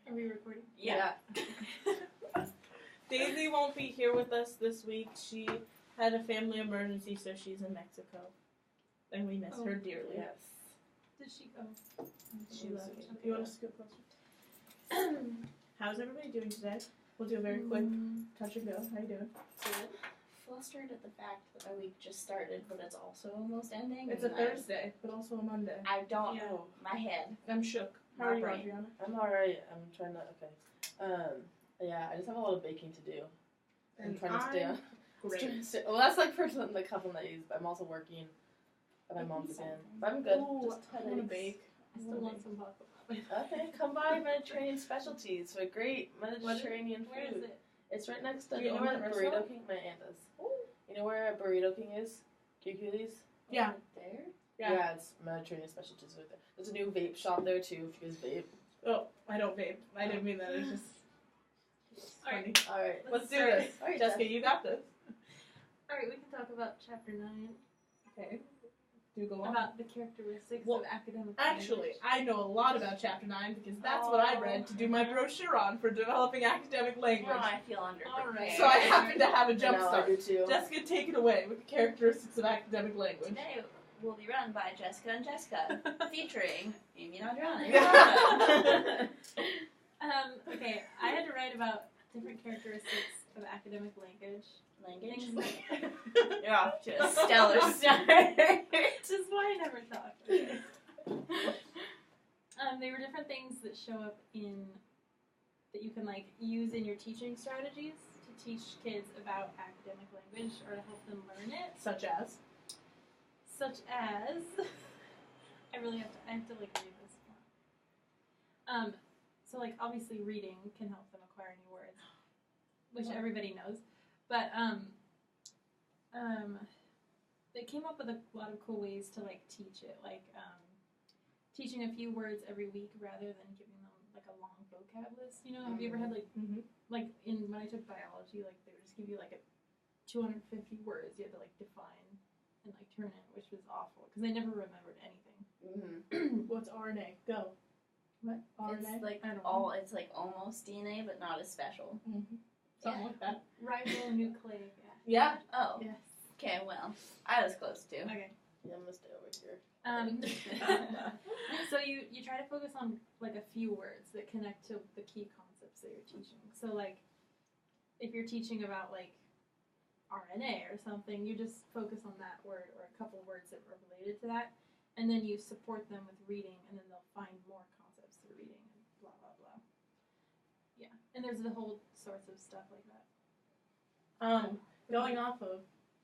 Are we recording? Yeah. Daisy won't be here with us this week. She had a family emergency, so she's in Mexico. And we miss her dearly. Yes. Did she go? She left. You want us to go closer? How's everybody doing today? We'll do a very quick touch and go. How you doing? Good. Flustered at the fact that my week just started, but it's also almost ending. It's a Thursday, but also a Monday. I don't know. My head. I'm shook. How My are you, brain. Adriana? I'm alright. I'm trying to. Okay. Yeah, I just have a lot of baking to do. I'm trying to stay on. Great. Well, that's like for the couple days, but I'm also working at my mom's again. But I'm good. Ooh, Just I want to bake. I still want some baklava. Okay, come by Mediterranean Specialties for great Mediterranean Where is food. it? It's right next to. Do You you know own where that Burrito restaurant? King? My aunt does. You know where Burrito King is? Cuculies? Yeah. There? Yeah. It's Mediterranean Specialties right there. There's a new vape shop there too. If you guys vape. Oh, I don't vape. I didn't mean that. It's just funny. All right. Let's do this. All right, Jessica, you got this. Alright, we can talk about chapter 9. Okay. Do go on. About the characteristics Well, of academic Actually, language. I know a lot about Chapter 9 because that's what I read to do my brochure on for developing academic language. Now I feel underprepared. Alright. So I happen to have a jump Now I start. do too. Jessica, take it away with the characteristics of academic language. Today will be run by Jessica and Jessica, featuring Amy and Adriana. Okay, I had to write about different characteristics of academic language. Language. Things like You're off to a stellar start. This is why I never talk. Okay. They were different things that show up in that you can like use in your teaching strategies to teach kids about academic language or to help them learn it. Such as? I have to like read this one. So like obviously reading can help them acquire new words, which everybody knows. But they came up with a lot of cool ways to like teach it, like teaching a few words every week rather than giving them like a long vocab list. You know, have you ever had like when I took biology, like they would just give you like 250 words you had to like define and like turn in, which was awful because they never remembered anything. What's RNA? Go. What? RNA? It's like I don't know. it's like almost DNA, but not as special. Something like that. Ribonucleic acid. Yeah. Oh. Yes. Okay. Well, I was close too. Okay. Yeah, I'm gonna stay over here. So you try to focus on like a few words that connect to the key concepts that you're teaching. So like if you're teaching about like RNA or something, you just focus on that word or a couple words that are related to that, and then you support them with reading, and then they'll find more concepts through reading and blah blah blah. Yeah, and there's a whole sorts of stuff like that. Going off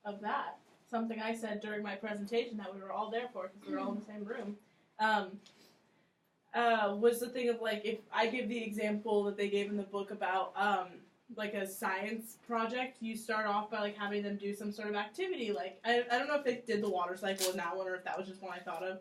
of that, something I said during my presentation that we were all there for because we were all in the same room, was the thing of like if I give the example that they gave in the book about like a science project, you start off by like having them do some sort of activity. Like I don't know if they did the water cycle in that one or if that was just one I thought of.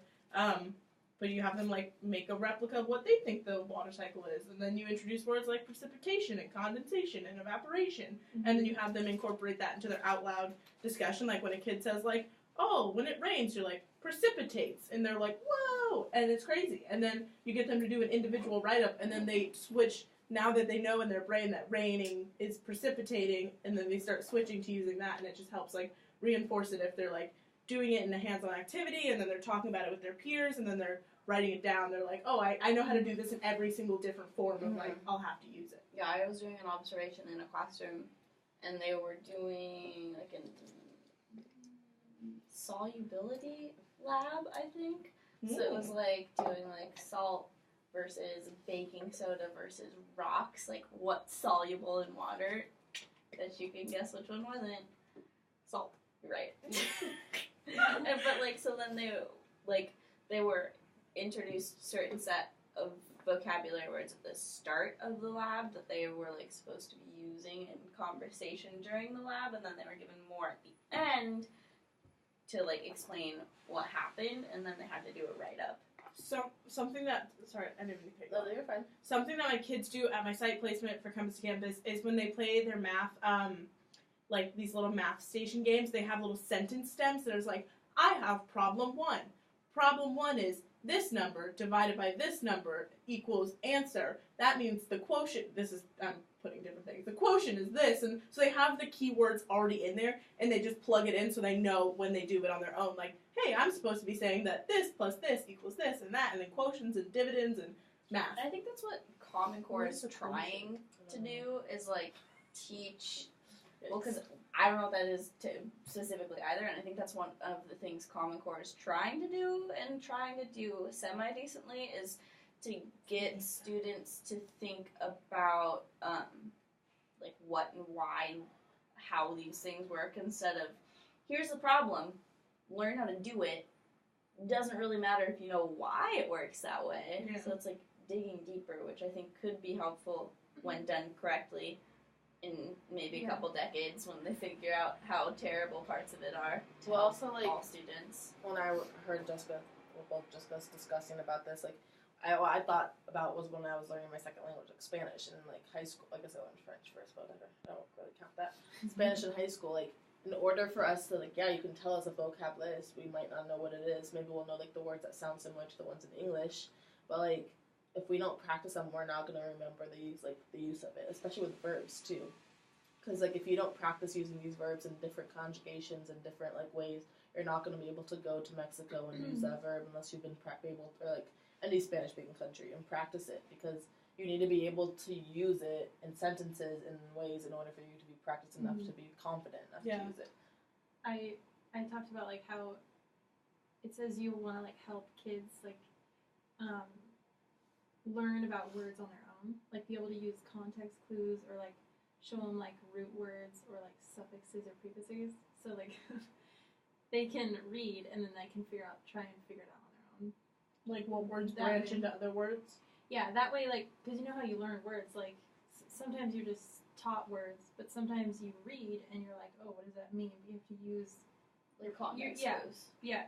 But you have them like make a replica of what they think the water cycle is, and then you introduce words like precipitation and condensation and evaporation, and then you have them incorporate that into their out loud discussion. Like when a kid says like, "Oh, when it rains," you're like precipitates, and they're like, "Whoa!" and it's crazy. And then you get them to do an individual write up, and then they switch. Now that they know in their brain that raining is precipitating, and then they start switching to using that, and it just helps like reinforce it if they're like doing it in a hands-on activity, and then they're talking about it with their peers, and then they're writing it down. They're like, oh, I know how to do this in every single different form of like, I'll have to use it. Yeah, I was doing an observation in a classroom, and they were doing like a solubility lab, I think. So it was like doing like salt versus baking soda versus rocks, like what's soluble in water. That you can guess which one wasn't. Salt. You're right. But like so then they were introduced certain set of vocabulary words at the start of the lab that they were like supposed to be using in conversation during the lab, and then they were given more at the end to like explain what happened, and then they had to do a write up. So something that sorry, I didn't mean to pick. No, you're fine. Something that my kids do at my site placement for Campus to Campus is when they play their math, like these little math station games, they have little sentence stems that is like, I have problem 1. Problem 1 is this number divided by this number equals answer. That means the quotient, I'm putting different things, the quotient is this, and so they have the keywords already in there, and they just plug it in so they know when they do it on their own, like, hey, I'm supposed to be saying that this plus this equals this and that, and then quotients and dividends and math. I think that's what Common Core is What is a trying to do, is like teach. Well, It's- because I don't know what that is specifically either, and I think that's one of the things Common Core is trying to do and trying to do semi-decently is to get students to think about like what and why and how these things work instead of here's the problem, learn how to do it. Doesn't really matter if you know why it works that way. Yeah. So it's like digging deeper, which I think could be helpful when done correctly in maybe a couple decades when they figure out how terrible parts of it are to Well, help also, like, all students. when I heard both Jessica's discussing about this, like, I thought about was when I was learning my second language, like Spanish, in like high school. Like I said, I learned French first, but whatever. I don't really count that. Spanish in high school, like, in order for us to, like, yeah, you can tell us a vocab list. We might not know what it is. Maybe we'll know, like, the words that sound similar to the ones in English. But, like, if we don't practice them, we're not going to remember the use of it, especially with verbs, too. Because, like, if you don't practice using these verbs in different conjugations and different, like, ways, you're not going to be able to go to Mexico and use that verb unless you've been able to, or, like, any Spanish-speaking country and practice it. Because you need to be able to use it in sentences in ways in order for you to be practiced enough to be confident enough to use it. I talked about like how it says you want to like help kids like learn about words on their own, like be able to use context clues or like show them like root words or like suffixes or prefixes, so like they can read and then they can try and figure it out on their own. Like what words That branch way. into other words? Yeah, that way, like, because you know how you learn words, like, sometimes you're just taught words, but sometimes you read and you're like, oh, what does that mean? You have to use, Your context yeah. clues. yeah.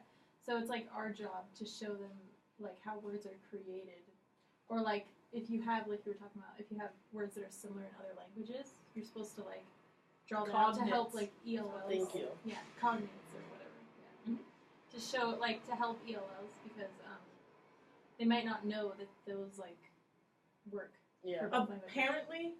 So it's, like, our job to show them, like, how words are created. Or, like, if you have, like you were talking about, if you have words that are similar in other languages, you're supposed to, like, draw that out to help, like, ELLs. Thank you. Yeah, cognates or whatever. Yeah. To show, like, to help ELLs because, they might not know that those, like, work. Yeah. for both languages. Apparently,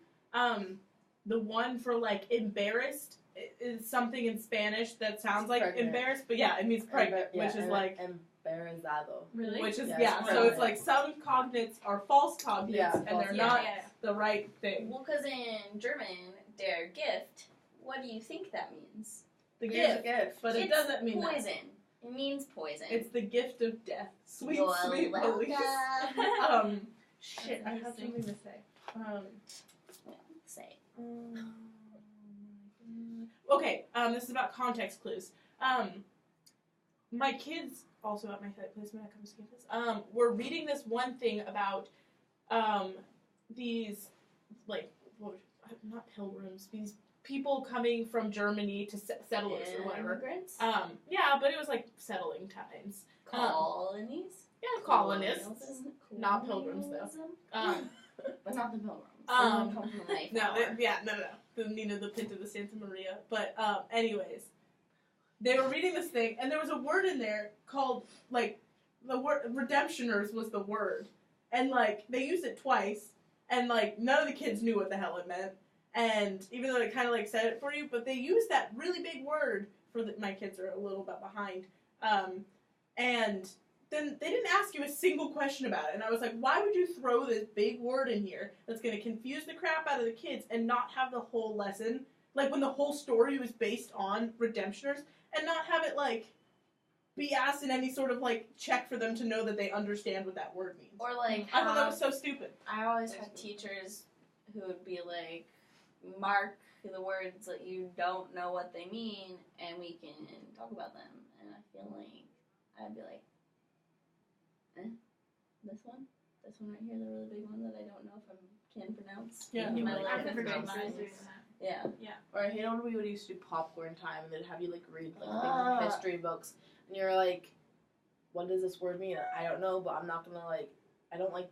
the one for like embarrassed is something in Spanish that sounds like Pregnant. embarrassed, but yeah, it means pregnant, which is like, embarazado. Really? which is Yeah, so it's pregnant. like some cognates are false cognates Yeah, and they're false. not Yeah. the right thing. Well, because in German, der Gift, what do you think that means? The Here's a gift, gift. but it It's doesn't mean that. poison. It means poison. It's the gift of death. Sweet, You're sweet welcome. release. Shit, I have interesting. something to say. Say. Okay, this is about context clues. My kids, also at my site placement at Compass Campus, were reading this one thing about these, like, not pilgrims, these people coming from Germany to settlers or whatever. Immigrants? Yeah, but it was like settling times. Colonies? Yeah, colonists. Colonialism? Not pilgrims, though. Colonialism? But not the pilgrims. They Um, don't come from the No, Mayflower. the Nina, the Pinta, the Santa Maria. But anyways, they were reading this thing, and there was a word in there called, like, the word redemptioners was the word, and like they used it twice, and like none of the kids knew what the hell it meant, and even though they kind of like said it for you, but they used that really big word for my kids are a little bit behind, and then they didn't ask you a single question about it. And I was like, why would you throw this big word in here that's going to confuse the crap out of the kids and not have the whole lesson, like when the whole story was based on redemptioners, and not have it, like, be asked in any sort of, like, check for them to know that they understand what that word means. Or like, I thought that was so stupid. I always had teachers who would be like, mark the words that you don't know what they mean, and we can talk about them. And I feel like I'd be like, this one right here, the really big one that I don't know if I can pronounce. Yeah. In You my really life. I can't remember grade pronounce 9 it. doing that. Yeah. Or I hate when we would used to do popcorn time and they'd have you like read like Ah. things in history books and you're like, what does this word mean? I don't know, but I'm not gonna like. I don't like.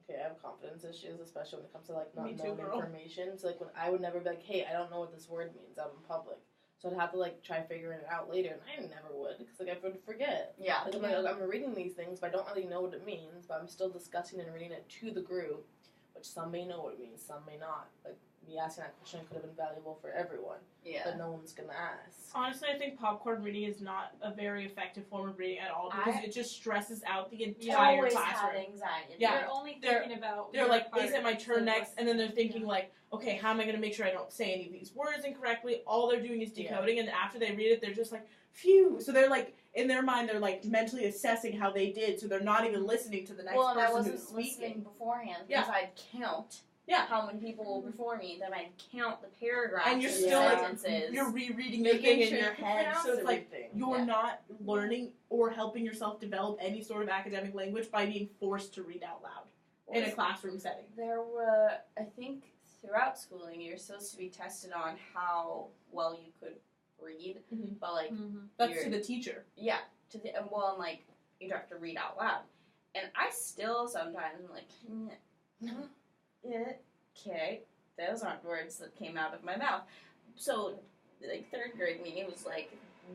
Okay, I have confidence issues, especially when it comes to like not Me too, knowing girl. information. So like when I would never be like, hey, I don't know what this word means out in public. So I'd have to like try figuring it out later, and I never would because like I would forget. Yeah. Like, I'm reading these things, but I don't really know what it means. But I'm still discussing and reading it to the group, which some may know what it means, some may not. Like me asking that question could have been valuable for everyone, Yeah. but no one's gonna ask. Honestly, I think popcorn reading is not a very effective form of reading at all because it just stresses out the entire always had classroom. anxiety. Yeah. They're only They're- thinking about. They're your like, part is it my instead turn of next? what's- And then they're thinking Yeah. like, okay, how am I going to make sure I don't say any of these words incorrectly? All they're doing is decoding, and after they read it, they're just like, phew. So they're like, in their mind, they're like mentally assessing how they did, so they're not even listening to the next Well, and I person wasn't who's listening speaking. beforehand because I'd count how many people were before me, then I'd count the paragraphs And you're the still, like, sentences. You're rereading your thing in your head, pronounce so it's like everything. you're Yeah. not learning or helping yourself develop any sort of academic language by being forced to read out loud in a classroom setting. There were, I think, throughout schooling, you're supposed to be tested on how well you could read, Mhm. but like, That's you're- to the teacher. yeah, and like you'd have to read out loud, and I still sometimes am like, okay, those aren't words that came out of my mouth. So, like 3rd grade me was like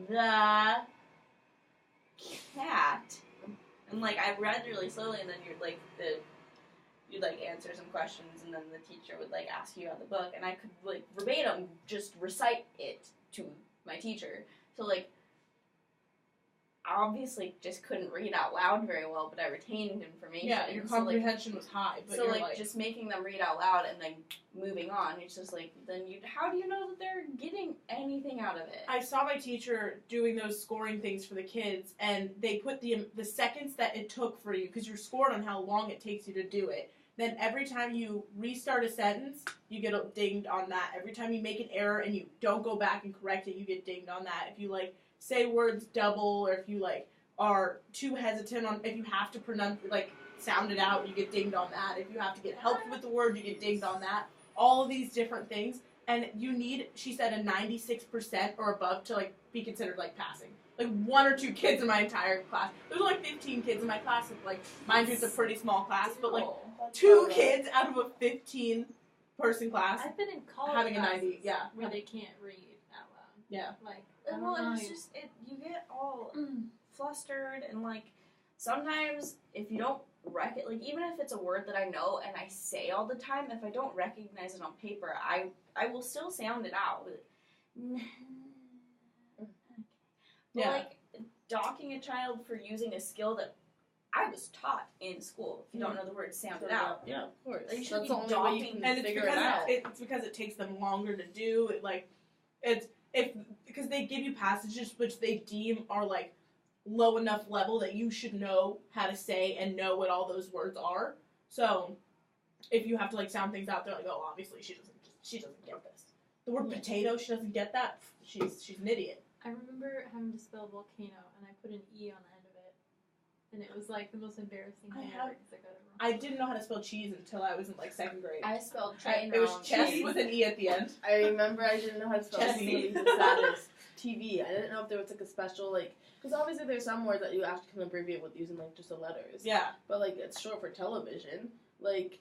the cat, and like I read really slowly, and then you'd like answer some questions, and then the teacher would like ask you out the book, and I could like verbatim just recite it to my teacher. So like, I obviously just couldn't read out loud very well, but I retained information. Yeah, your So, like, comprehension was high, but so you're like just making them read out loud and then moving on, it's just like, then how do you know that they're getting anything out of it? I saw my teacher doing those scoring things for the kids, and they put the seconds that it took for you, because you're scored on how long it takes you to do it. Then every time you restart a sentence, you get dinged on that. Every time you make an error and you don't go back and correct it, you get dinged on that. If you like say words double, or if you like are too hesitant on, if you have to pronounce sound it out, you get dinged on that. If you have to get help with the word, you get dinged on that. All of these different things, and you need, she said, a 96% or above to like be considered like passing. Like 1 or 2 kids in my entire class. There's only 15 kids in my class. Like mind you, it's a pretty small class, but like 2 kids out of a 15-person class I've been in college having a classes 90. Yeah. where they can't read out loud. Yeah. Like, Well, and it's you- just you get all flustered, and like sometimes if you don't like even if it's a word that I know and I say all the time, if I don't recognize it on paper, I will still sound it out. But Yeah. like docking a child for using a skill that I was taught in school. If you don't know the word, sound it out. Yeah, of course. Like, you should That's be the only way you docking- can And it's figure because it out. it's because it takes them longer to do. Because they give you passages which they deem are like low enough level that you should know how to say and know what all those words are. So if you have to like sound things out, they're like, oh, obviously she doesn't get this. The word potato, she doesn't get that. She's an idiot. I remember having to spell volcano, and I put an E on the end of it, and it was like the most embarrassing thing ever because I got it wrong. I didn't know how to spell cheese until I was in like 2nd grade. I spelled train It was wrong. chess with an E at the end. I remember I didn't know how to spell Chessie. TV. That is TV. I didn't know if there was like a special like, because obviously there's some words that you actually can abbreviate with using like just the letters. Yeah. But like it's short for television. Like,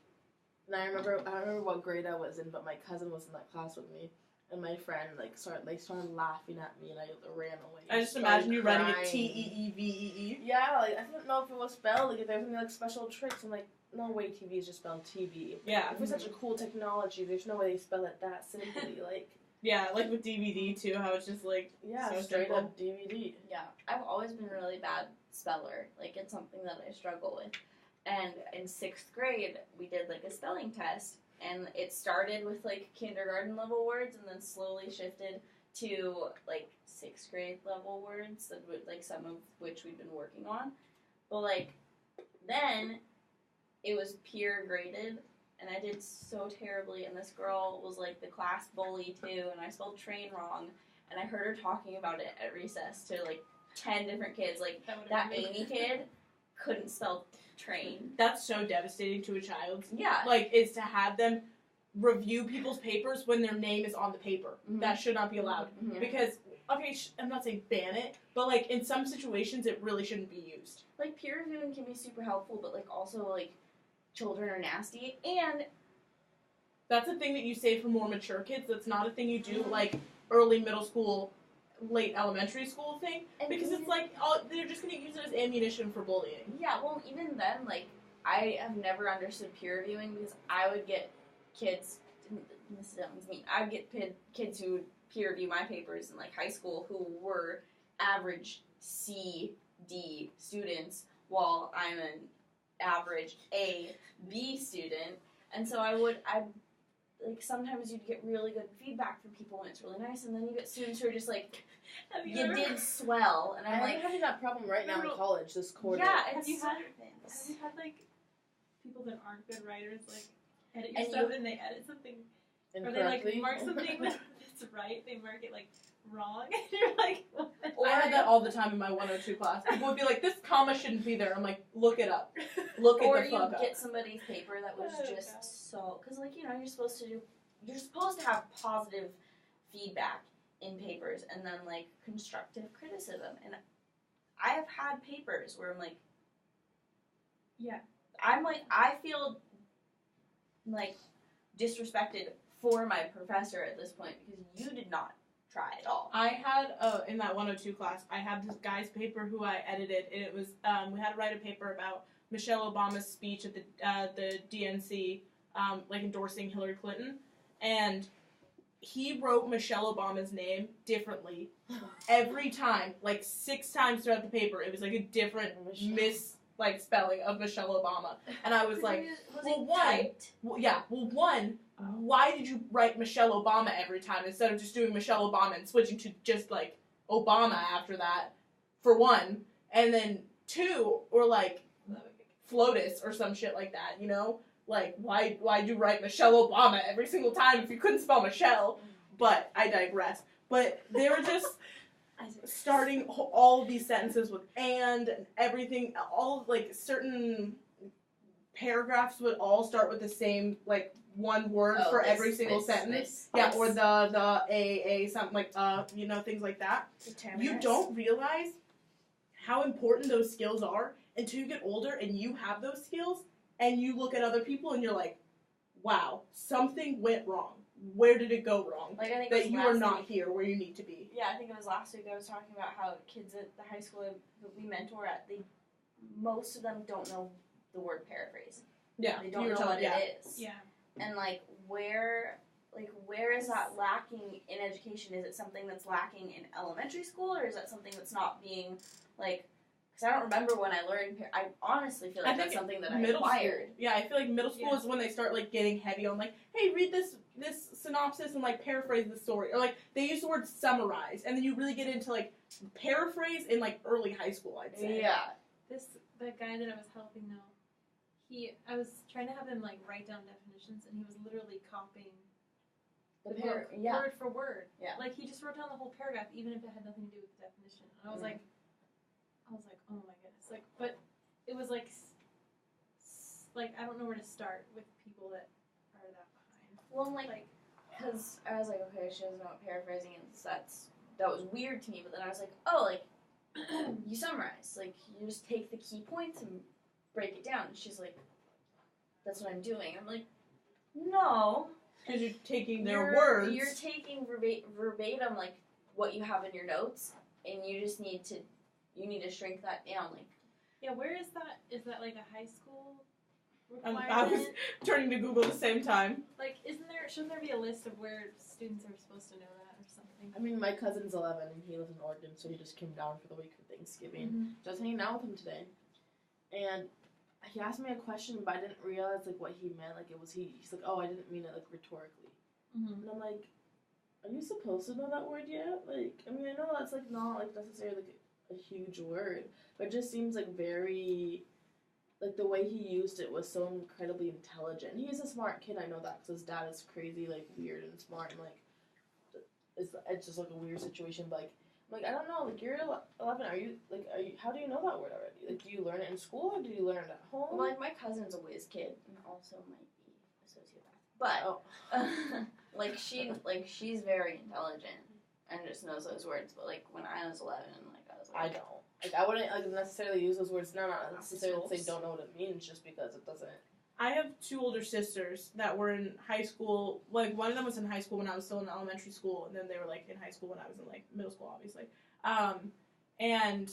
and I don't remember what grade I was in, but my cousin was in that class with me, and my friend started laughing at me, and I ran away. I just Started imagine you running crying. it Teevee. Yeah, like I didn't know if it was spelled, like if there was any like special tricks. I'm like, no way, TV is just spelled TV. Yeah. If it's such a cool technology, there's no way they spell it that simply. Like, Yeah, like with DVD too, how it's just like yeah, so straight simple. up DVD. Yeah, I've always been a really bad speller. Like, it's something that I struggle with. And in 6th grade, we did like a spelling test, and it started with like kindergarten level words, and then slowly shifted to like 6th grade level words, that like some of which we'd been working on. But like then it was peer graded, and I did so terribly, and this girl was like the class bully too, and I spelled train wrong, and I heard her talking about it at recess to like 10 different kids. Like, that Amy kid couldn't spell train. That's so devastating to a child. Yeah. Like, is to have them review people's papers when their name is on the paper. Mhm. That should not be allowed. Mhm. Because, okay, I'm not saying ban it, but like in some situations it really shouldn't be used. Like, peer reviewing can be super helpful, but like also like children are nasty, and That's a thing that you say for more mature kids. That's not a thing you do. Like, early middle school, late elementary school thing, And because even- it's like they're just gonna use it as ammunition for bullying. Yeah, well, even then, like, I have never understood peer reviewing because I would get kids. This sounds mean. I would get kids who would peer review my papers in like high school who were average C, D students, while I'm an average A, B student, and so I like sometimes you'd get really good feedback from people and it's really nice, and then you get students who are just like, you did swell, and I'm I'm like, having that problem right now in college this quarter. yeah, Have it's you had- things. Have you had like people that aren't good writers like edit your And stuff and they edit something, or they like Incorrectly. mark something that's right, they mark it like wrong, and you're like, what? Or I had that all the time in my 102 class. People would be like, "This comma shouldn't be there." I'm like, "Look it up. Look Or it the you fuck up." get somebody's paper that was Oh, God. just so, because like, you know, you're supposed to have positive feedback in papers and then like constructive criticism, and I have had papers where I'm like, I feel like disrespected for my professor at this point because you did not try at all. I had in that 102 class, I had this guy's paper who I edited, and it was we had to write a paper about Michelle Obama's speech at the DNC, like endorsing Hillary Clinton, and he wrote Michelle Obama's name differently every time, like 6 times throughout the paper. It was like a different spelling of Michelle Obama, and I was like, was well, it one- typed? one, why did you write Michelle Obama every time instead of just doing Michelle Obama and switching to just like Obama after that, for one, and then 2, or like FLOTUS or some shit like that, you know? Like, why'd you write Michelle Obama every single time if you couldn't spell Michelle? But I digress. But they were just starting all of these sentences with and everything, all like certain paragraphs would all start with the same like one word Oh, for this, every single this, sentence. this, Yeah, this. or the a something like you know, things like that. You don't realize how important those skills are until you get older and you have those skills and you look at other people and you're like, wow, something went wrong. Where did it go wrong? Like, I think it That was you last are not week. here where you need to be. Yeah, I think it was last week I was talking about how kids at the high school that we mentor at, most of them don't know the word paraphrase. Yeah, They don't you were know what telling- it is. Yeah. And where is that lacking in education? Is it something that's lacking in elementary school, or is that something that's not being like? Because I don't remember when I learned. I honestly feel like that's something that I middle acquired. school. Yeah, I feel like middle school Yeah. is when they start like getting heavy on like, hey, read this synopsis and like paraphrase the story, or like they use the word summarize, and then you really get into like paraphrase in like early high school, I'd say. Yeah. The guy that I was helping though, I was trying to have him like write down definitions, and he was literally copying the book Yeah. word for word. Yeah. Like he just wrote down the whole paragraph, even if it had nothing to do with the definition. And I was like, oh my goodness. Like, but it was like, like I don't know where to start with people that are that behind. Well, like, because I was like, okay, she doesn't know what paraphrasing is. That was weird to me. But then I was like, oh, like you summarize. Like you just take the key points and break it down. And she's like, that's what I'm doing. I'm like, no. Because you're taking their You're- words. You're taking verbatim like what you have in your notes, and you just need to shrink that down. Like, Yeah, where is that? Is that like a high school I requirement? was turning to Google at the same time. Like, shouldn't there be a list of where students are supposed to know that or something? I mean, my cousin's 11 and he lives in Oregon, so he just came down for the week for Thanksgiving. Mm-hmm. Just hanging out with him today, and he asked me a question, but I didn't realize like what he meant. Like he's like, oh, I didn't mean it like rhetorically, Mm-hmm. and I'm like, are you supposed to know that word yet? Like, I mean, I know that's like not like necessarily like a huge word, but it just seems like very. Like, the way he used it was so incredibly intelligent. He's a smart kid, I know that, because his dad is crazy, like, weird and smart, and, like, it's just, like, a weird situation, but, like, I'm like, I don't know, like, you're 11, how do you know that word already? Like, do you learn it in school, or do you learn it at home? well, like my cousin's a whiz kid and also might be a sociopath, but Oh. she's very intelligent and just knows those words. But like when I was 11, like I was like, I don't. Like, I wouldn't, like, necessarily use those words now, not necessarily to say Assholes. don't know what it means, just because it doesn't. I have two older sisters that were in high school. Like, one of them was in high school when I was still in elementary school, and then they were, like, in high school when I was in, like, middle school, obviously. And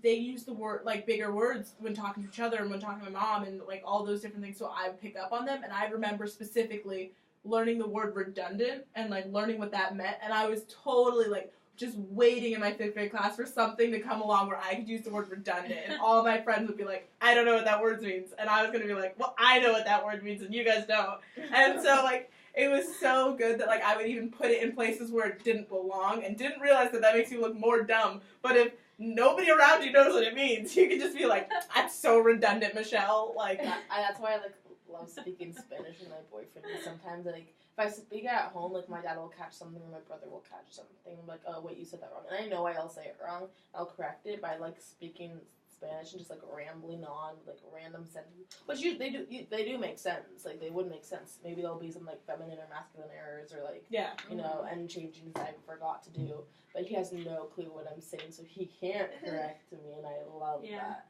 they use the word, like, bigger words when talking to each other and when talking to my mom and, like, all those different things, so I would pick up on them, and I remember specifically learning the word redundant and, like, learning what that meant, and I was totally, like, just waiting in my 5th grade class for something to come along where I could use the word redundant, and all my friends would be like, I don't know what that word means, and I was going to be like, well, I know what that word means, and you guys don't, and so, like, it was so good that, like, I would even put it in places where it didn't belong, and didn't realize that makes you look more dumb, but if nobody around you knows what it means, you can just be like, that's so redundant, Michelle, like, That's why I, like, love speaking Spanish with my boyfriend, and sometimes, like, if I speak at home, like, my dad will catch something, or my brother will catch something, I'm like, oh, wait, you said that wrong, and I know I'll say it wrong, I'll correct it by, like, speaking Spanish and just, like, rambling on, like, random sentences, which they do make sense, like, they would make sense, maybe there'll be some, like, feminine or masculine errors, or, like, yeah. you know, and changing that I forgot to do, but he has no clue what I'm saying, so he can't correct me, and I love that.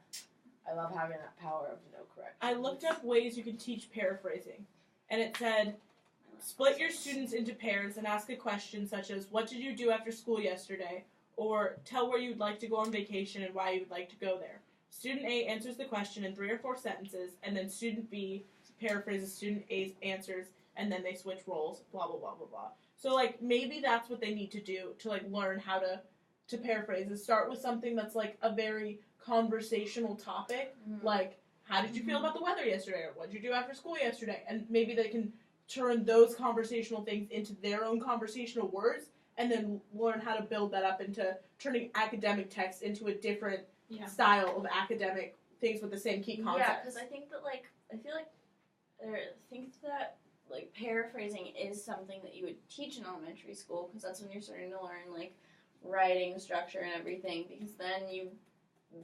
I love having that power of no correction. I looked up ways you could teach paraphrasing, and it said, split your students into pairs and ask a question such as, what did you do after school yesterday? Or tell where you'd like to go on vacation and why you would like to go there. Student A answers the question in 3 or 4 sentences, and then student B paraphrases student A's answers, and then they switch roles, blah, blah, blah, blah, blah. So, like, maybe that's what they need to do to, like, learn how to paraphrase, is start with something that's, like, a very conversational topic, like, how did you feel about the weather yesterday, or what did you do after school yesterday, and maybe they can turn those conversational things into their own conversational words, and then learn how to build that up into turning academic text into a different style of academic things with the same key concepts. Yeah, because I think that, like, like, paraphrasing is something that you would teach in elementary school, because that's when you're starting to learn, like, writing structure and everything, because then you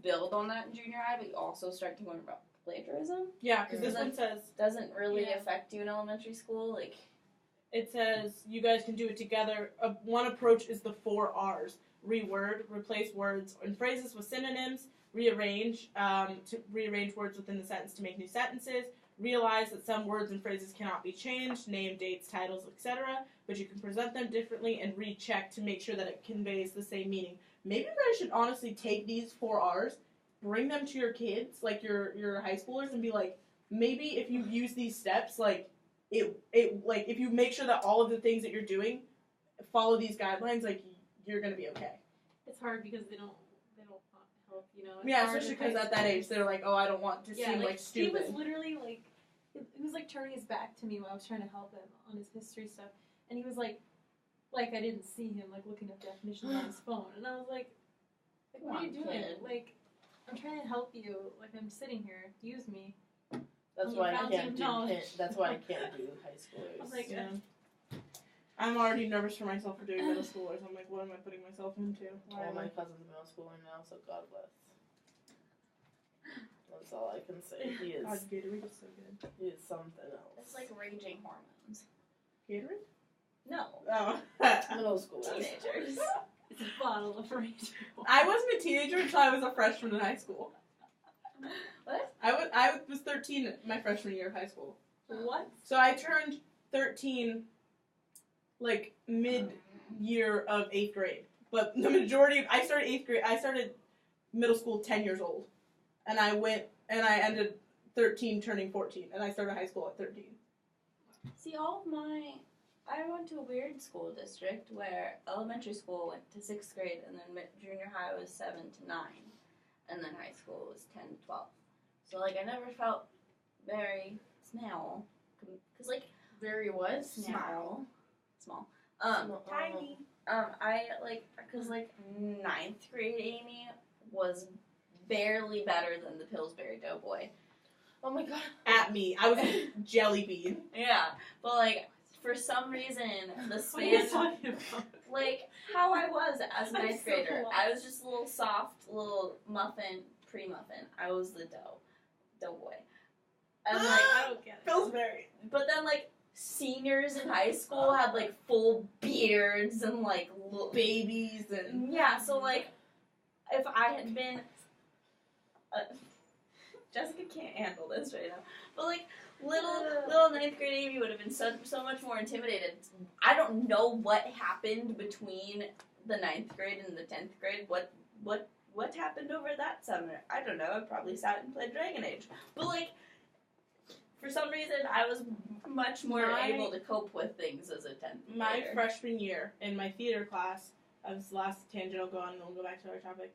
build on that in junior high, but you also start to learn about plagiarism. Yeah, because this one says, doesn't really affect you in elementary school, like, it says you guys can do it together. One approach is the 4 R's. Reword, replace words and phrases with synonyms. Rearrange, to rearrange words within the sentence to make new sentences. Realize that some words and phrases cannot be changed, name, dates, titles, etc., but you can present them differently, and recheck to make sure that it conveys the same meaning. Maybe you guys should honestly take these 4 R's, bring them to your kids, like your high schoolers, and be like, maybe if you use these steps, like, it like, if you make sure that all of the things that you're doing follow these guidelines, like, you're gonna be okay. It's hard because they don't help, you know. It's Yeah, hard especially in high because at that school. age they're like, oh, I don't want to seem like stupid. He was literally like, he was like turning his back to me while I was trying to help him on his history stuff, and he was like I didn't see him, like, looking up definitions on his phone, and I was like what are you doing? Kid. Like, I'm trying to help you. Like, I'm sitting here. Use me. That's You why I found can't some do. knowledge. That's why I can't do high schoolers. I was like, Yeah. I'm already nervous for myself for doing middle schoolers. I'm like, what am I putting myself into? Why All am my I? cousins in middle school right now, so God bless. That's all I can say. He is. God, Gatorade is so good. He is something else. it's like raging hormones. Gatorade? No. Oh. Middle schoolers. Teenagers. It's a bottle of Rachel. I wasn't a teenager until I was a freshman in high school. What? I was 13 my freshman year of high school. What? So I turned 13, like, mid-year of 8th grade. But the majority I started middle school 10 years old. And I ended 13 turning 14. And I started high school at 13. See, I went to a weird school district where elementary school went to 6th grade, and then junior high was 7 to 9, and then high school was 10 to 12. So, like, I never felt very small, because, like, Very what? small. Tiny. I, like, because, like, 9th grade Amy was barely better than the Pillsbury Doughboy. Oh my God. At me. I was a jelly bean. Yeah, but, like, for some reason, the What are you span, talking about? like, how I was as a I'm 9th so grader. lost. I was just a little soft, little muffin, pre-muffin. I was the doughboy. And, like, I don't get it. Pillsbury. but then, like, seniors in high school had, like, full beards and, like, Babies and... yeah, so, like, if I had been Jessica can't handle this right now. But like little ninth grade Amy would have been so much more intimidated. I don't know what happened between the ninth grade and the 10th grade. What happened over that summer? I don't know. I probably sat and played Dragon Age. But like, for some reason, I was much more able to cope with things as a 10th grader. My freshman year in my theater class, this is the last tangent I'll go on and then we'll go back to our topic.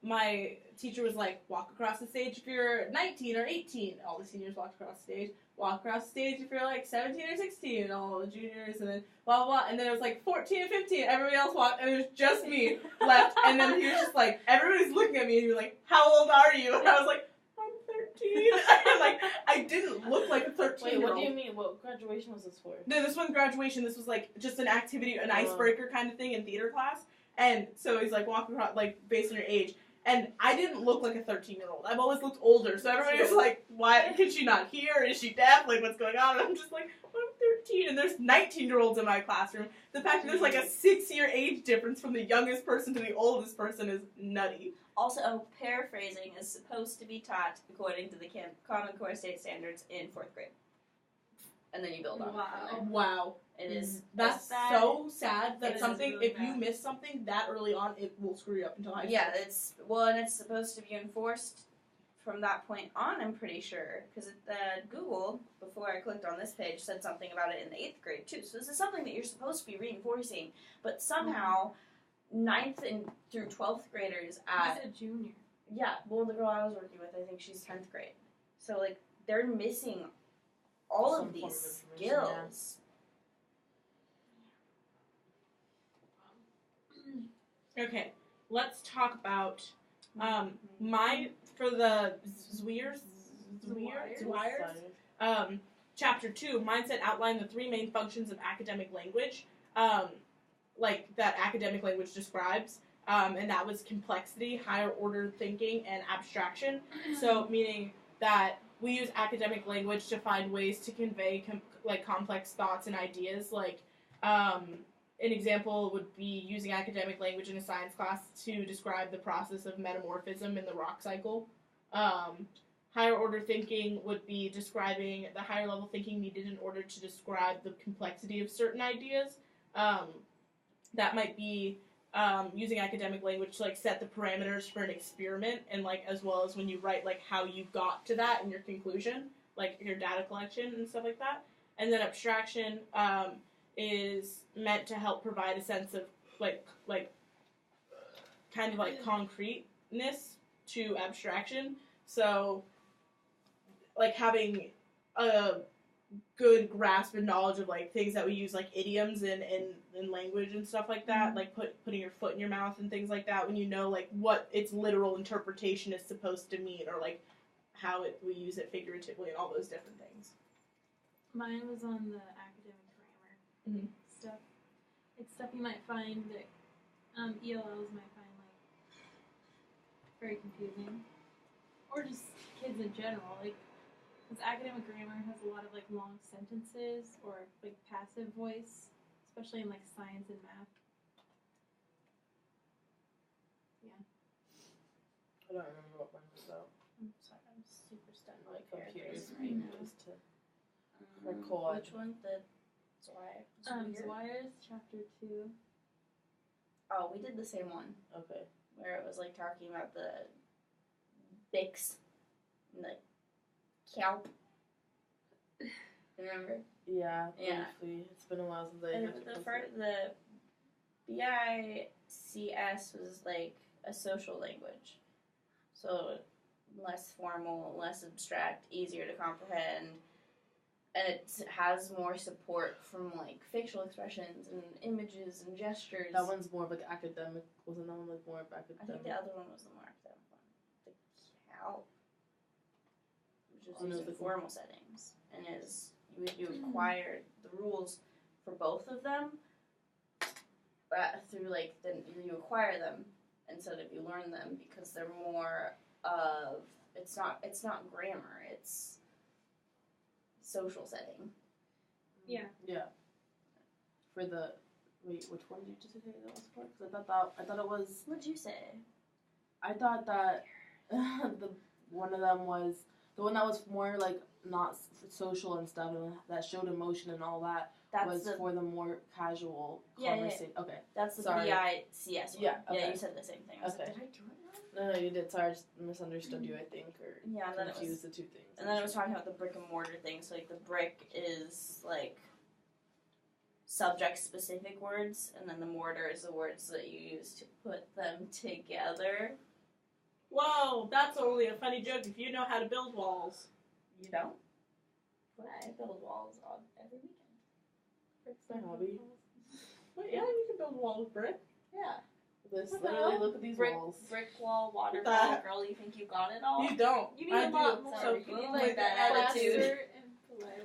My teacher was like, walk across the stage if you're 19 or 18. All the seniors walked across the stage. Walk across the stage if you're like 17 or 16. And all the juniors, and then blah, blah, blah. And then it was like 14 and 15. Everybody else walked, and it was just me left. And then he was just like, everybody's looking at me, and he was like, how old are you? And I was like, I'm 13. And like, I didn't look like a 13-year-old. Wait, what do you mean? What graduation was this for? No, this wasn't graduation. This was like just an activity, an icebreaker kind of thing in theater class. And so he's like walking across, like based on your age. And I didn't look like a 13-year-old. I've always looked older. So everybody was like, why? Can she not hear? Is she deaf? Like, what's going on? And I'm just like, I'm 13. And there's 19-year-olds in my classroom. The fact that there's like a 6-year age difference from the youngest person to the oldest person is nutty. Also, paraphrasing is supposed to be taught according to the Common Core State Standards in 4th grade. And then you build on it from there. Wow. It is. That's so sad that It is something, really if you bad. miss something that early on, it will screw you up until high school. Yeah, and it's supposed to be enforced from that point on, I'm pretty sure. Because Google, before I clicked on this page, said something about it in the 8th grade, too. So this is something that you're supposed to be reinforcing. But somehow, 9th and through 12th graders He's a junior. yeah, well, the girl I was working with, I think she's 10th grade. So, like, they're missing all Some of form these of information, yeah. skills. Okay, let's talk about for the Zweiers, chapter 2, Mindset outlined the 3 main functions of academic language, like that academic language describes, and that was complexity, higher order thinking, and abstraction. So, meaning that we use academic language to find ways to convey complex thoughts and ideas, like an example would be using academic language in a science class to describe the process of metamorphism in the rock cycle. Higher order thinking would be describing the higher level thinking needed in order to describe the complexity of certain ideas. That might be using academic language to like set the parameters for an experiment, and like as well as when you write like how you got to that and your conclusion, like your data collection and stuff like that. And then abstraction is meant to help provide a sense of like kind of like concreteness to abstraction. So like having a good grasp and knowledge of like things that we use like idioms in language and stuff like that, like putting your foot in your mouth and things like that, when you know like what its literal interpretation is supposed to mean, or like how we use it figuratively and all those different things. Mine was on the academic grammar stuff. It's stuff you might find that ELLs might find like very confusing, or just kids in general. Like, because academic grammar has a lot of like long sentences or like passive voice, especially in like science and math. Yeah. I don't remember what mine was about. I'm sorry, I'm super stunned Like by computers paraphrasing right now. used to record. Which one? The Zwei? Zweiers, chapter 2. Oh, we did the same one Okay. where it was like talking about the Bix and the kelp. Remember? Yeah. Yeah. Briefly. It's been a while since I And had to the post first, it. the BICS was like a social language, so less formal, less abstract, easier to comprehend, and it has more support from like facial expressions and images and gestures. That one's more of like academic. Wasn't that one like more of I academic? think the other one was the more academic one. The CALP, which Oh, is no, used in the- formal settings, and is you acquire the rules for both of them through like then you acquire them instead of you learn them, because they're more of it's not grammar, it's social setting. Yeah. Yeah. For the which one did you just say that was for? Because I thought it was. What'd you say? I thought that one of them was the one that was more like not social and stuff, and that showed emotion and all that was for the more casual conversation. Okay. That's the Sorry. BICS one. Yeah, okay. Yeah, you said the same thing. I was Okay. like, did I do it wrong? No, you did. Sorry, I just misunderstood you, I think, or Yeah, and then it confused was, the two things. and then it was talking about the brick and mortar thing. So like the brick is like subject specific words, and then the mortar is the words that you use to put them together. Whoa, that's only a funny joke if you know how to build walls. You don't? But I build walls on every weekend. It's my hobby. But yeah, you can build a wall with brick. Yeah. This What the literally, hell? look at these Brick walls. wall, water What the wall, heck? girl, you think you got it all? You don't. You need I a lot do. more. So You put need, on, like, like, that the attitude. attitude.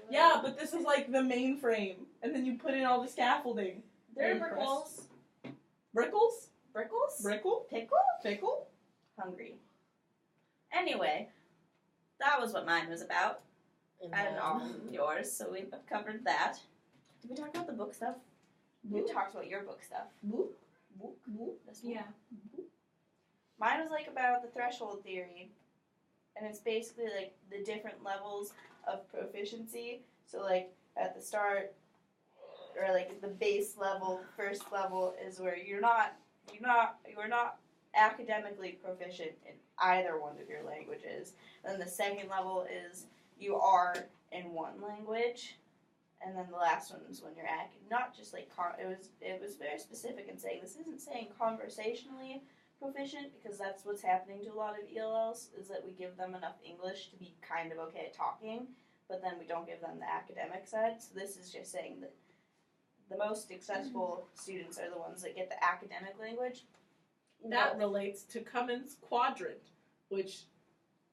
Yeah, but this is like the main frame, and then you put in all the scaffolding. There are Very brick walls. Brickles? Brickles? Brickle? Pickle? Pickle? Hungry. Anyway, that was what mine was about. And I don't know then- yours, so we've covered that. Did we talk about the book stuff? You Boop. talked about your book stuff. Boop. Book? Boop. This one? Yeah. Mine was like about the threshold theory, and it's basically like the different levels of proficiency. So like at the start, or like at the base level, first level is where you're not academically proficient in either one of your languages. Then the second level is you are in one language, and then the last one is when you're not just like it was very specific in saying this isn't saying conversationally proficient, because that's what's happening to a lot of ELLs, is that we give them enough English to be kind of okay at talking, but then we don't give them the academic side. So this is just saying that the most successful students are the ones that get the academic language. That relates to Cummins' quadrant, which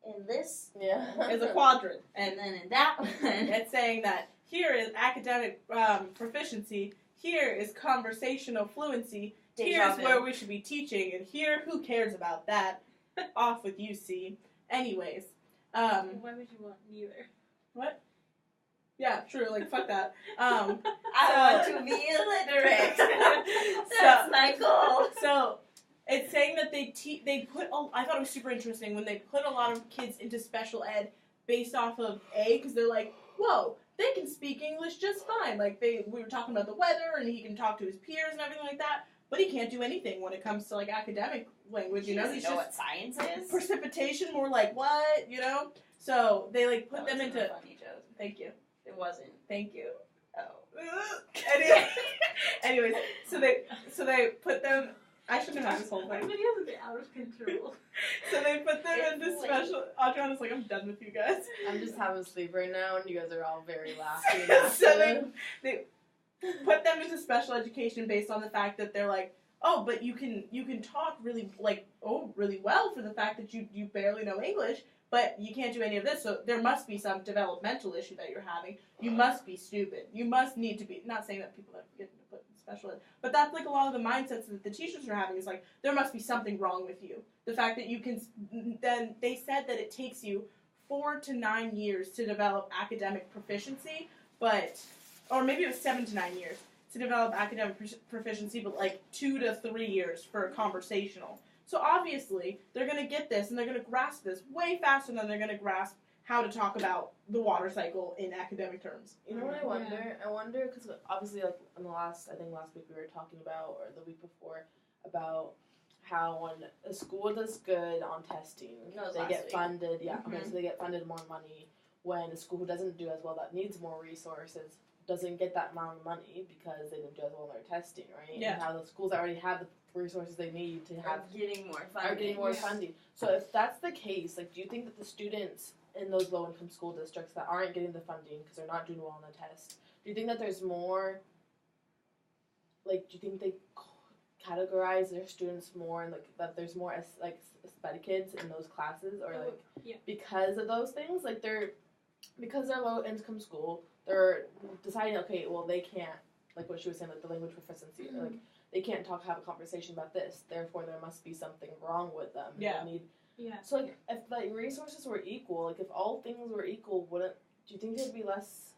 In this, Yeah. is a quadrant. and And then in that one, it's saying that here is academic proficiency, here is conversational fluency, here's where we should be teaching, and here, who cares about that? Off with you, C. Anyways, Why would you want neither? what? Yeah, true, like, fuck that. I want to be illiterate. So- That's my goal. So, it's saying that they put, I thought it was super interesting when they put a lot of kids into special ed based off of A, because they're like, whoa, they can speak English just fine. Like, we were talking about the weather, and he can talk to his peers and everything like that, but he can't do anything when it comes to, like, academic language, you know? Does he He's know just what science is? precipitation, more like, what, you know? So, they, like, put That them wasn't into, a funny joke. thank you, It wasn't. thank you. Oh. Anyways, so they put them, I shouldn't have had this whole My thing. videos would be out of control. So they put them It's into late. special. Adriana's like, I'm done with you guys. I'm just having sleep right now, and you guys are all very laughing. So they put them into special education based on the fact that they're like, oh, but you can talk really really well for the fact that you barely know English, but you can't do any of this. So there must be some developmental issue that you're having. You must be stupid. You must need to be. Not saying that people that get put in special ed, but that's like a lot of the mindsets that the teachers are having is like there must be something wrong with you. The fact that you can. Then they said that it takes you 4 to 9 years to develop academic proficiency, or maybe it was 7 to 9 years to develop academic proficiency, but like 2 to 3 years for conversational. So obviously, they're going to get this and they're going to grasp this way faster than they're going to grasp how to talk about the water cycle in academic terms. You know what I wonder? I wonder, because obviously, like, in last week we were talking about, or the week before, about how when a school does good on testing, No, it was they last get week. funded, okay, Mhm. so they get funded more money. When a school who doesn't do as well, that needs more resources, doesn't get that amount of money because they didn't do as well in their testing, right? Yeah. And how the schools that already have the resources they need to have Are getting more are funding. getting more Yeah. funding. So if that's the case, like, do you think that the students in those low-income school districts that aren't getting the funding because they're not doing well on the test, do you think that there's more, like, do you think they categorize their students more, like, that there's more aesthetic kids in those classes, or like, Yeah. because of those things, like, because they're low-income school, they're deciding, okay, well, they can't, like what she was saying, like the language proficiency, like, they can't have a conversation about this, therefore there must be something wrong with them. Yeah. They need, Yeah. so, like, if, like, resources were equal, like, if all things were equal, do you think there'd be less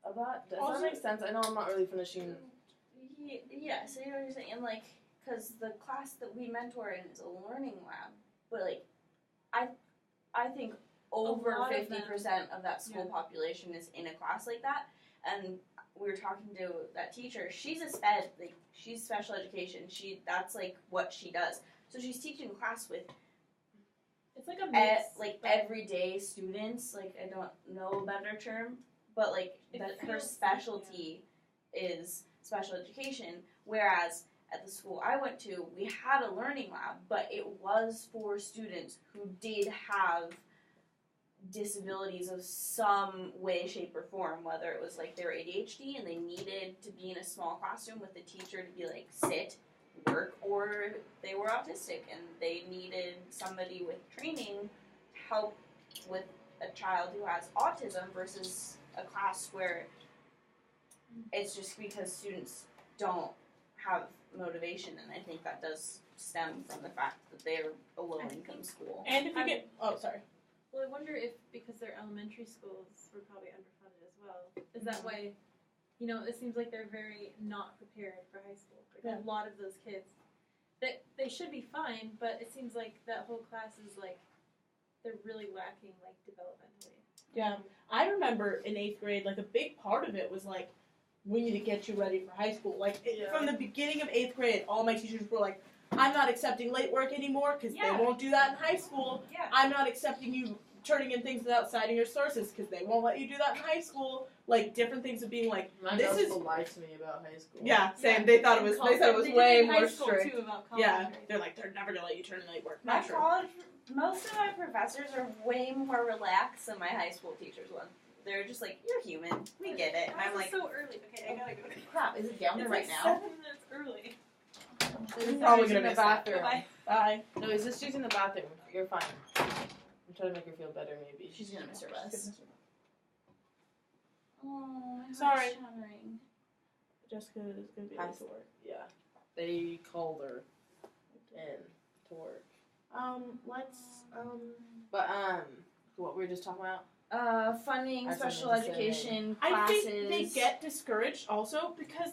of that? Does Also- that make sense? I know I'm not really finishing. Yeah, so you know what you're saying, like, because the class that we mentor in is a learning lab, but like, I think over lot of 50% of that school Yeah. population is in a class like that. And we were talking to that teacher. She's a sped, like she's special education. That's like what she does. So she's teaching a class with It's like a mix. like but everyday students. Like I don't know a better term, but like It that her feels- specialty is special education. Whereas at the school I went to, we had a learning lab, but it was for students who did have disabilities of some way, shape, or form, whether it was like their ADHD and they needed to be in a small classroom with the teacher to be like sit, work, or they were autistic and they needed somebody with training to help with a child who has autism versus a class where it's just because students don't have motivation, and I think that does stem from the fact that they're a low-income school. And if you get, oh, sorry. Well, I wonder if because their elementary schools were probably underfunded as well. Is that why? You know, it seems like they're very not prepared for high school. Like Yeah. a lot of those kids, that they should be fine, but it seems like that whole class is like they're really lacking like developmentally. Yeah. I remember in 8th grade, like a big part of it was like, we need to get you ready for high school. Like from the beginning of 8th grade, all my teachers were like, I'm not accepting late work anymore because Yeah. they won't do that in high school. Yeah. I'm not accepting you turning in things without citing your sources because they won't let you do that in high school. Like different things of being like, My this middle is school lied to me about high school. yeah, same. Yeah. They thought it And was college- they thought it was they way did in high more school strict. too about college. Yeah, right? they're like they're never gonna let you turn in late work. My Not true. college, most of my professors are way more relaxed than my high school teachers were. They're just like, you're human, we get it. And Why I'm is it like, so early. Okay, I gotta go. Crap, is it down there It's right like now? 7 minutes early. We're probably gonna in the miss that. bathroom. Bye. Bye. No, he's just using the bathroom. You're fine. I'm trying to make her feel better, maybe. she's gonna miss her bus. Oh, my Sorry. heart's shattering. Jessica is gonna be Hi. late to work. Yeah. They called her in to work. What we were just talking about? Funding I was special gonna say- education I classes. think they get discouraged also because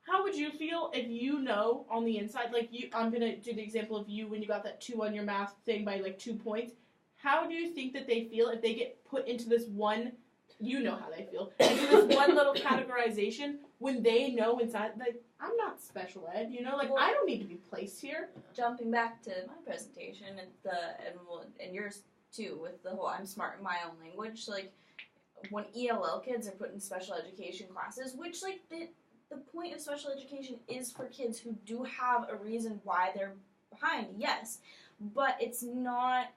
how would you feel if you know on the inside, like you? I'm gonna do the example of you when you got that 2 on your math thing by like 2 points. How do you think that they feel if they get put into this one? You know how they feel into this one little categorization when they know inside, like I'm not special ed, you know, like I don't need to be placed here. Jumping back to my presentation and yours too, with the whole I'm smart in my own language, like when ELL kids are put in special education classes, which like the point of special education is for kids who do have a reason why they're behind, yes, but it's not.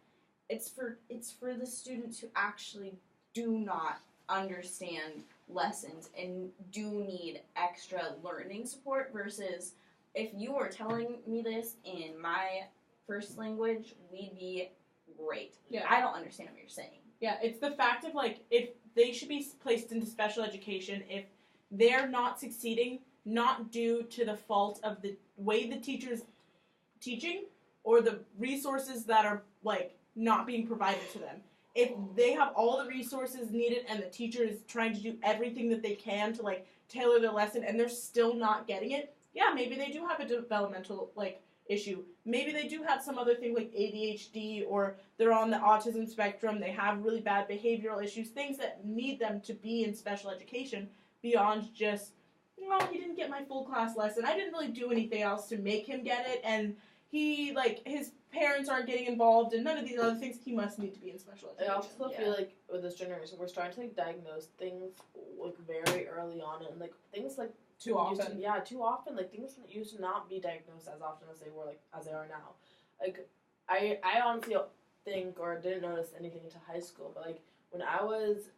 It's for the students who actually do not understand lessons and do need extra learning support versus if you were telling me this in my first language, we'd be great. Yeah. I don't understand what you're saying. Yeah, it's the fact of like if they should be placed into special education if they're not succeeding, not due to the fault of the way the teacher's teaching or the resources that are like not being provided to them. If they have all the resources needed and the teacher is trying to do everything that they can to like tailor their lesson and they're still not getting it, yeah, maybe they do have a developmental like issue. Maybe they do have some other thing like ADHD or they're on the autism spectrum, they have really bad behavioral issues, things that need them to be in special education beyond just, well, he didn't get my full class lesson. I didn't really do anything else to make him get it and he, like, his parents aren't getting involved and none of these other things, he must need to be in special I education. also feel like with this generation, we're starting to like diagnose things like very early on, and like things like Too often. too often. Like things that used to not be diagnosed as often as they were, like as they are now. Like I honestly think or didn't notice anything into high school, but like when I was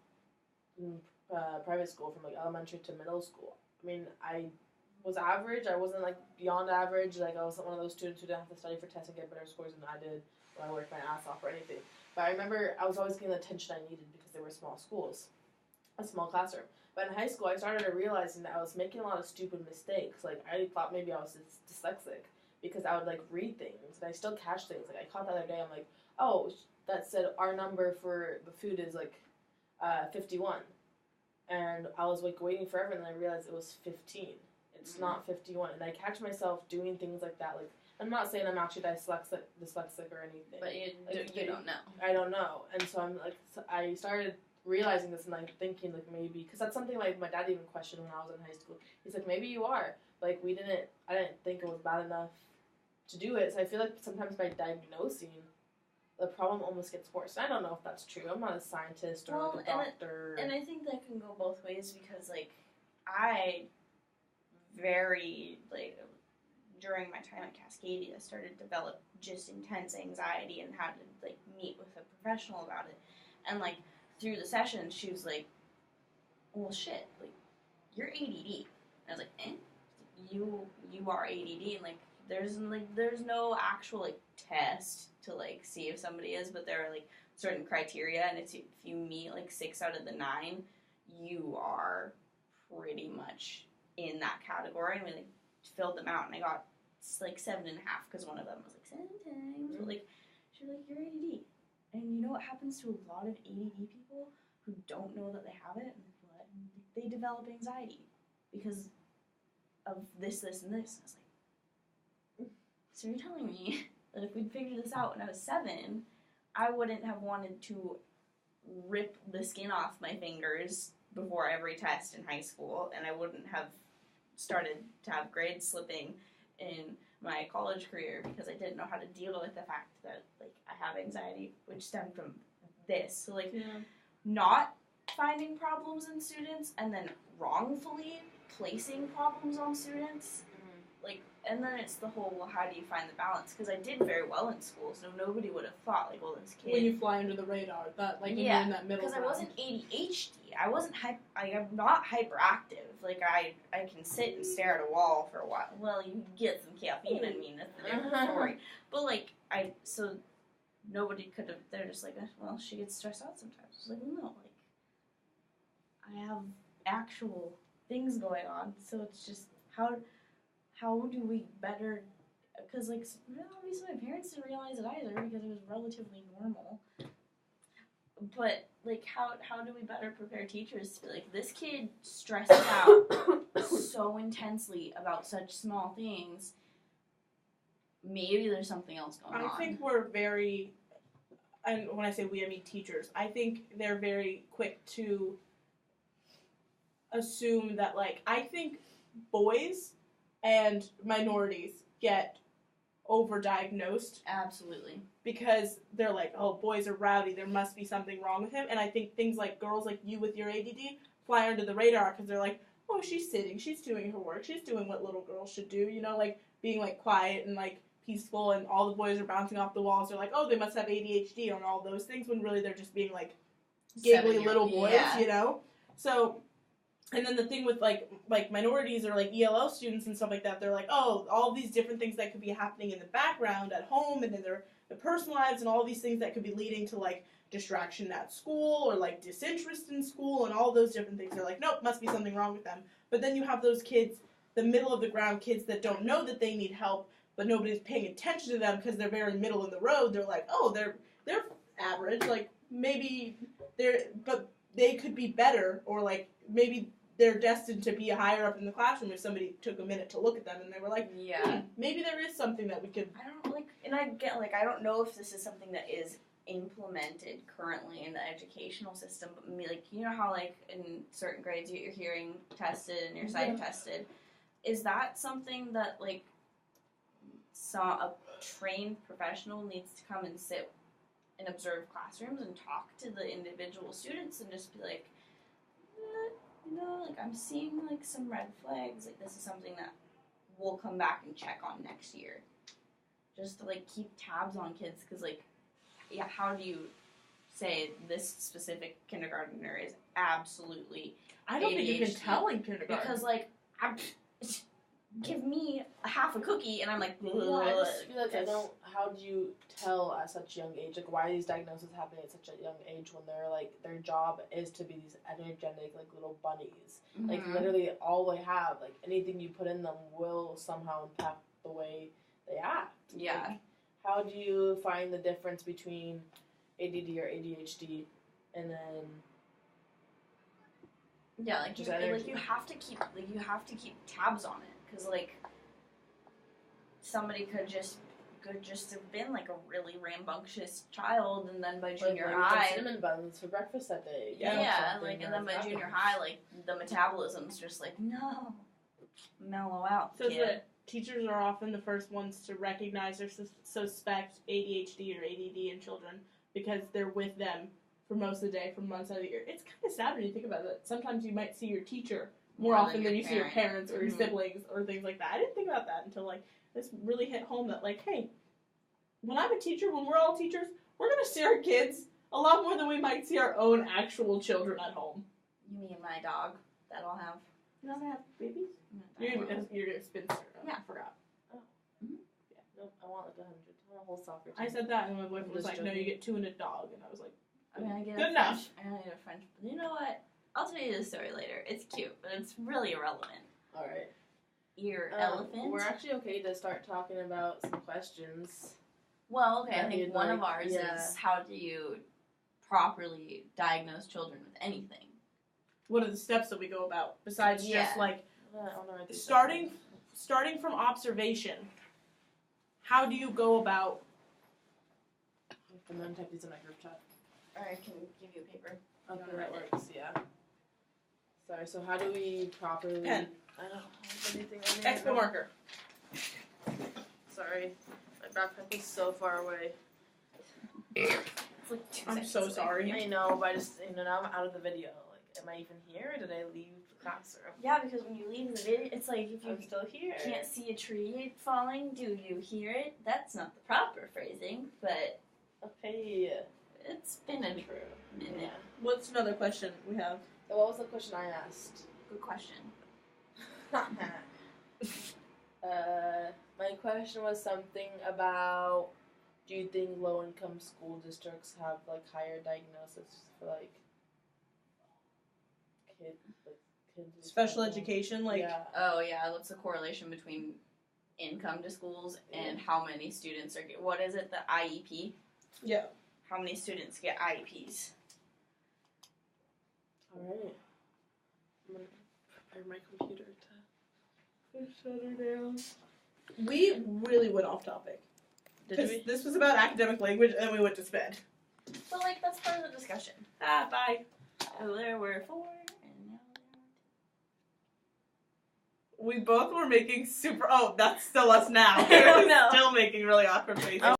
in private school from like elementary to middle school, I mean I was average. I wasn't like beyond average. Like I wasn't one of those students who didn't have to study for tests and get better scores than I did when I worked my ass off or anything. But I remember I was always getting the attention I needed because they were small schools, a small classroom. But in high school, I started realizing that I was making a lot of stupid mistakes. Like I thought maybe I was dyslexic because I would like read things and I still catch things. Like I caught the other day. I'm like, oh, that said our number for the food is like 51, and I was like waiting forever, and then I realized it was 15. It's not 51, and I catch myself doing things like that. Like I'm not saying I'm actually dyslexic or anything. But you don't know. I don't know, and so I'm like, I started realizing this and like thinking like maybe because that's something like my dad even questioned when I was in high school. He's like, maybe you are like I didn't think it was bad enough to do it. So I feel like sometimes by diagnosing, the problem almost gets worse. I don't know if that's true. I'm not a scientist or like a doctor. And I think that can go both ways because like I very like during my time at Cascadia started to develop just intense anxiety and had to like meet with a professional about it. And like through the session she was like, well shit, like you're ADD. And I was like, eh? You are ADD, and like there's no actual like test to like see if somebody is, but there are like certain criteria, and it's if you meet like 6 out of the 9, you are pretty much in that category. And we like filled them out, and I got like 7.5 because one of them was like 7 times. But like she was like, you're ADD, and you know what happens to a lot of ADD people who don't know that they have it? What? They develop anxiety because of this, and this. And I was like, so you're telling me that if we'd figured this out when I was 7, I wouldn't have wanted to rip the skin off my fingers before every test in high school, and I wouldn't have started to have grades slipping in my college career because I didn't know how to deal with the fact that like I have anxiety, which stemmed from this. So like not finding problems in students and then wrongfully placing problems on students, like, and then it's the whole, well, how do you find the balance? Because I did very well in school, so nobody would have thought, like, well, this kid... When you fly under the radar, that, like, when you're in that middle because I wasn't ADHD. I wasn't I'm not hyperactive. Like, I can sit and stare at a wall for a while. Well, you get some caffeine, I mean, that's a different story. But, like, so nobody could have, they're just like, well, she gets stressed out sometimes. It's like, well, no, like, I have actual things going on, so it's just, how do we better, because, like, obviously my parents didn't realize it either because it was relatively normal, but, like, how do we better prepare teachers to be like, this kid stresses out so intensely about such small things, maybe there's something else going on. I think we're very, and when I say we, I mean teachers, I think they're very quick to assume that, like, I think boys and minorities get overdiagnosed. Absolutely. Because they're like, oh, boys are rowdy, there must be something wrong with him. And I think things like girls like you with your ADD fly under the radar because they're like, oh, she's sitting, she's doing her work, she's doing what little girls should do, you know, like being like quiet and like peaceful, and all the boys are bouncing off the walls. They're like, oh, they must have ADHD and all those things, when really they're just being like giggly little boys, you know? So... And then the thing with, like minorities or, like, ELL students and stuff like that, they're like, oh, all these different things that could be happening in the background at home and in their personal lives, and all these things that could be leading to, like, distraction at school or, like, disinterest in school and all those different things. They're like, nope, must be something wrong with them. But then you have those kids, the middle of the ground kids that don't know that they need help, but nobody's paying attention to them because they're very middle of the road. They're like, oh, they're average. Like, maybe but they could be better, or, like, maybe they're destined to be higher up in the classroom if somebody took a minute to look at them and they were like, maybe there is something that we could... I don't, like, and I get, like, I don't know if this is something that is implemented currently in the educational system, but, like, you know how, like, in certain grades you get your hearing tested and your sight tested? Is that something that, like, a trained professional needs to come and sit and observe classrooms and talk to the individual students and just be like, you know, like, I'm seeing, like, some red flags. Like, this is something that we'll come back and check on next year. Just to, like, keep tabs on kids. Because, like, yeah, how do you say this specific kindergartner is absolutely I don't ADHD? think you can tell in kindergarten. Because, like, give me a half a cookie, and I'm like, well, I just feel like how do you tell at such a young age, like, why are these diagnoses happening at such a young age when they're, like, their job is to be these energetic, like, little bunnies. Mm-hmm. Like, literally all they have, like, anything you put in them will somehow impact the way they act. Yeah. Like, how do you find the difference between ADD or ADHD and then... Yeah, like, you have to keep tabs on it. Because, like, somebody could just have been like a really rambunctious child, and then by Like, junior maybe had high, cinnamon buns for breakfast that day. yeah, Something like, and that then by happens. junior high, like the metabolism's just like, no, mellow out, Says kid. that teachers are often the first ones to recognize or suspect ADHD or ADD in children because they're with them for most of the day, for months out of the year. It's kind of sad when you think about it. Sometimes you might see your teacher more often than you see your parents or your Mhm. siblings or things like that. I didn't think about that until like this really hit home that like, hey, when I'm a teacher, when we're all teachers, we're gonna see our kids a lot more than we might see our own actual children at home. You mean my dog that I'll have? You not have babies? I You're don't know. a spinster. Yeah. I forgot. Nope, I want like 100. I want a whole soccer team. I said that, and my boyfriend was Just like, "No, joking. you get 2 and a dog," and I was like, I'm gonna get Good a enough. French. I'm gonna get a French. But you know what? I'll tell you the story later. It's cute, but it's really irrelevant. All right. Your elephant. We're actually okay to start talking about some questions. Well, okay. I that think you'd one of like- ours yeah. is how do you properly diagnose children with anything? "What are the steps that we go about besides Yeah. just like I wanna write these starting down. starting from observation? How do you go about?" I'm gonna type these in my group chat. Or I can give you a paper. Okay, wanna that write it? works. Yeah. Sorry. So how do we properly? Pen. I don't have anything on Expo here. marker. Sorry, my backpack is so far away. It's like 2 I'm seconds so away. sorry. I know, but I just now I'm out of the video. Like, am I even here? Or did I leave the classroom? Yeah, because when you leave the video, it's like if you I'm still here. can't see a tree falling, do you hear it? That's not the proper phrasing, but Okay. it's been a True. minute. Yeah. What's another question we have? So what was the question I asked? Good question. My question was something about, do you think low-income school districts have like higher diagnosis for like kids with Special something? education, like yeah. Oh yeah, what's the correlation between income to schools and how many students are what is it, the IEP? yeah. How many students get IEPs? All right. I'm gonna prepare my computer to shut her down. We really went off topic Did because we? this was about academic language, and then we went to sped. But like that's part of the discussion. Bye. So there were 4 and now We both were making super. Oh, that's still us now. Oh, no. Still making really awkward faces.